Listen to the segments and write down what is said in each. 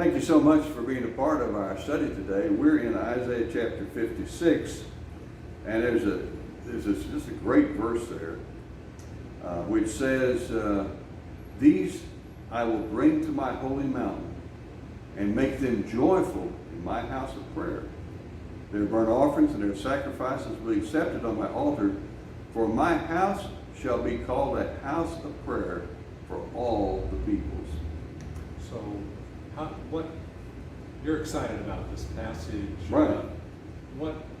Thank you so much for being a part of our study today. We're in Isaiah chapter 56, and there's just a great verse there, which says, "These I will bring to my holy mountain, and make them joyful in my house of prayer. Their burnt offerings and their sacrifices will be accepted on my altar, for my house shall be called a house of prayer for all the peoples." So, what you're excited about this passage? Right.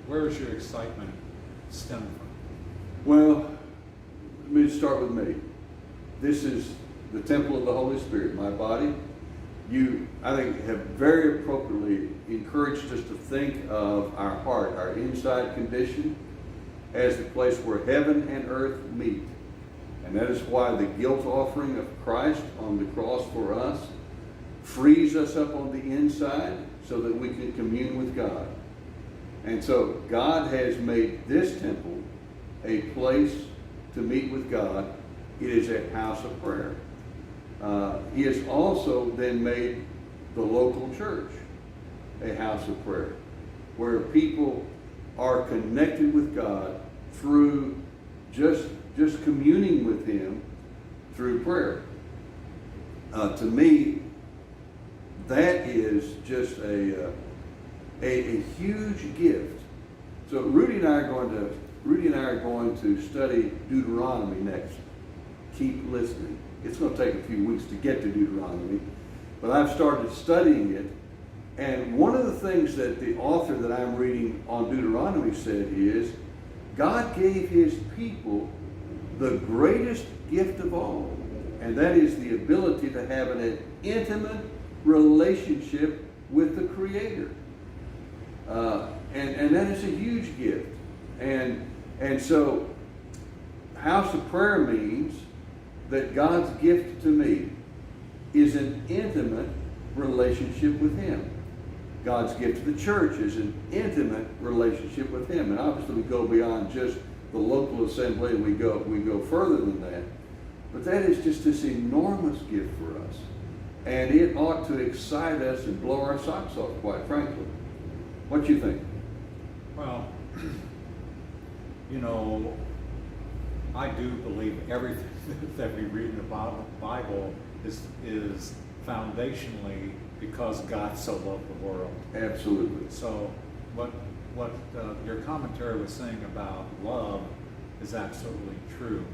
Where is your excitement stem from? Well, let me start with me. This is the temple of the Holy Spirit, my body. You, I think, have very appropriately encouraged us to think of our heart, our inside condition, as the place where heaven and earth meet. And that is why the guilt offering of Christ on the cross for us frees us up on the inside so that we can commune with God. And so God has made this temple a place to meet with God. It is a house of prayer. He has also then made the local church a house of prayer, where people are connected with God through just communing with Him through prayer. To me, that is just a huge gift. So Rudy and I are going to study Deuteronomy next. Keep listening. It's going to take a few weeks to get to Deuteronomy, but I've started studying it. And one of the things that the author that I'm reading on Deuteronomy said is, God gave His people the greatest gift of all, and that is the ability to have an intimate relationship with the Creator. And that is a huge gift. And so house of prayer means that God's gift to me is an intimate relationship with Him. God's gift to the church is an intimate relationship with Him. And obviously we go beyond just the local assembly, and we go further than that. But that is just this enormous gift for us. And it ought to excite us and blow our socks off, quite frankly. What do you think? Well, I do believe everything that we read in the Bible is foundationally because God so loved the world. Absolutely. So what your commentary was saying about love is absolutely true.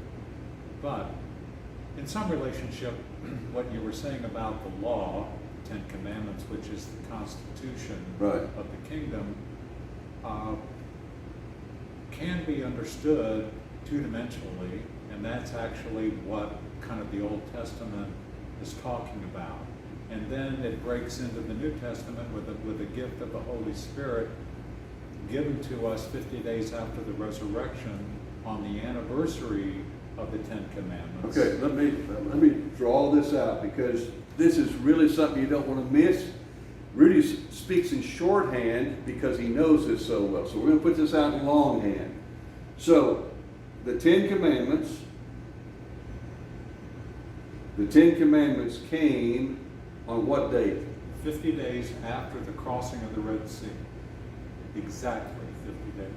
But in some relationship, what you were saying about the law, the Ten Commandments, which is the constitution Right. of the kingdom, can be understood two-dimensionally, and that's actually what kind of the Old Testament is talking about. And then it breaks into the New Testament with the gift of the Holy Spirit given to us 50 days after the resurrection on the anniversary of the Ten Commandments. Okay, let me draw this out, because this is really something you don't want to miss. Rudy speaks in shorthand because he knows this so well. So we're going to put this out in longhand. So the Ten Commandments came on what date? 50 days after the crossing of the Red Sea. Exactly 50 days.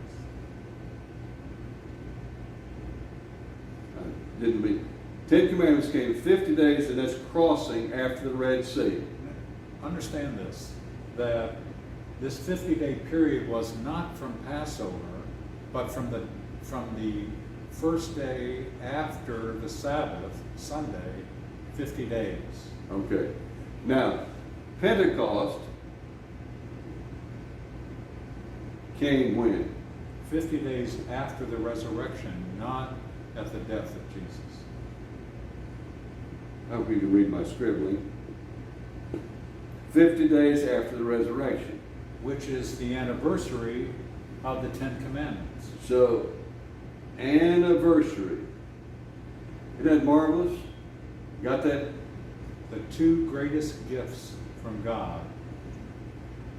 Didn't we? 10 Commandments came 50 days, and that's crossing after the Red Sea. Understand this, that this 50-day period was not from Passover, but from the first day after the Sabbath, Sunday, 50 days. Okay. Now, Pentecost came when? 50 days after the resurrection, not at the death of Jesus. I hope you can read my scribbling. 50 days after the resurrection. Which is the anniversary of the Ten Commandments. So, anniversary. Isn't that marvelous? Got that? The two greatest gifts from God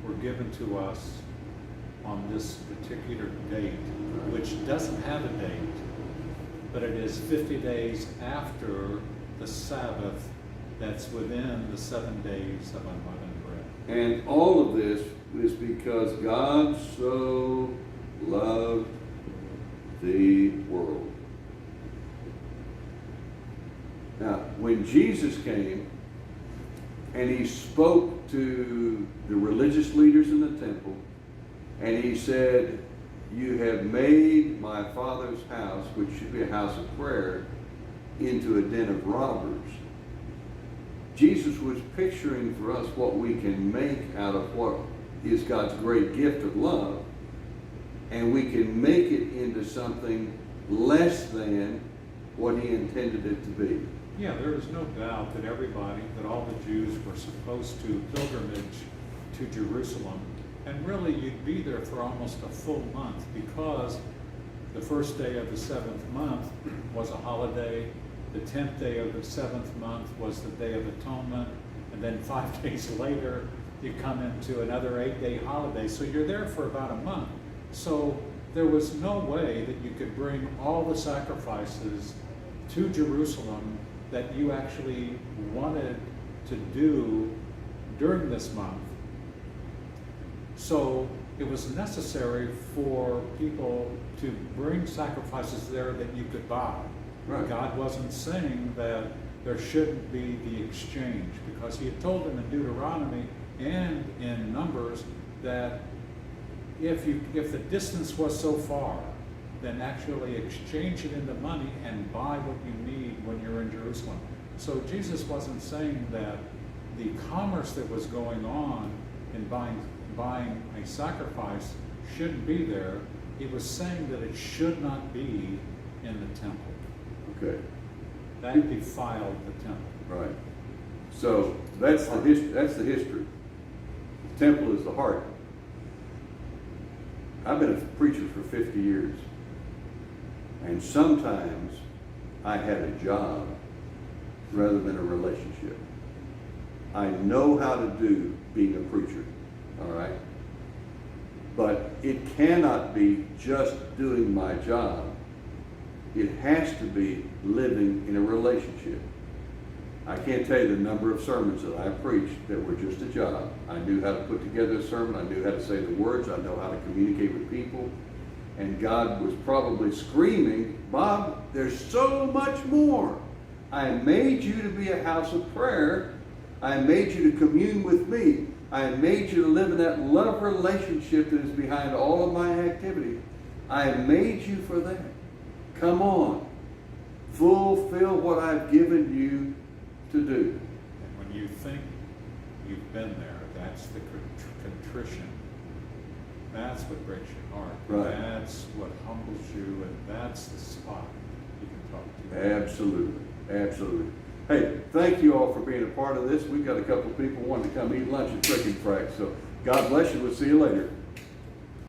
were given to us on this particular date, which doesn't have a date, but it is 50 days after the Sabbath that's within the 7 days of unleavened bread. And all of this is because God so loved the world. Now, when Jesus came and he spoke to the religious leaders in the temple, and he said, "You have made my Father's house," which should be a house of prayer, "into a den of robbers." Jesus was picturing for us what we can make out of what is God's great gift of love, and we can make it into something less than what he intended it to be. Yeah, there is no doubt that everybody, that all the Jews were supposed to pilgrimage to Jerusalem, and really you'd be there for almost a full month, because the first day of the 7th month was a holiday. The 10th day of the 7th month was the Day of Atonement, and then 5 days later you come into another 8-day holiday. So you're there for about a month. So there was no way that you could bring all the sacrifices to Jerusalem that you actually wanted to do during this month. So it was necessary for people to bring sacrifices there that you could buy. Right. God wasn't saying that there shouldn't be the exchange, because he had told them in Deuteronomy and in Numbers that if the distance was so far, then actually exchange it into money and buy what you need when you're in Jerusalem. So Jesus wasn't saying that the commerce that was going on in buying a sacrifice shouldn't be there. He was saying that it should not be in the temple. Okay. That defiled the temple. Right. So that's the history. That's the history. The temple is the heart. I've been a preacher for 50 years, and sometimes I had a job rather than a relationship. I know how to do being a preacher, all right? But it cannot be just doing my job. It has to be living in a relationship. I can't tell you the number of sermons that I preached that were just a job. I knew how to put together a sermon. I knew how to say the words. I know how to communicate with people. And God was probably screaming, "Bob, there's so much more. I made you to be a house of prayer. I made you to commune with me. I made you to live in that love relationship that is behind all of my activity. I made you for that. Come on. Fulfill what I've given you to do." And when you think you've been there, that's the contrition. That's what breaks your heart. Right. That's what humbles you, and that's the spot you can talk to. Absolutely. Absolutely. Hey, thank you all for being a part of this. We've got a couple of people wanting to come eat lunch at Cricket Frack. So God bless you. We'll see you later.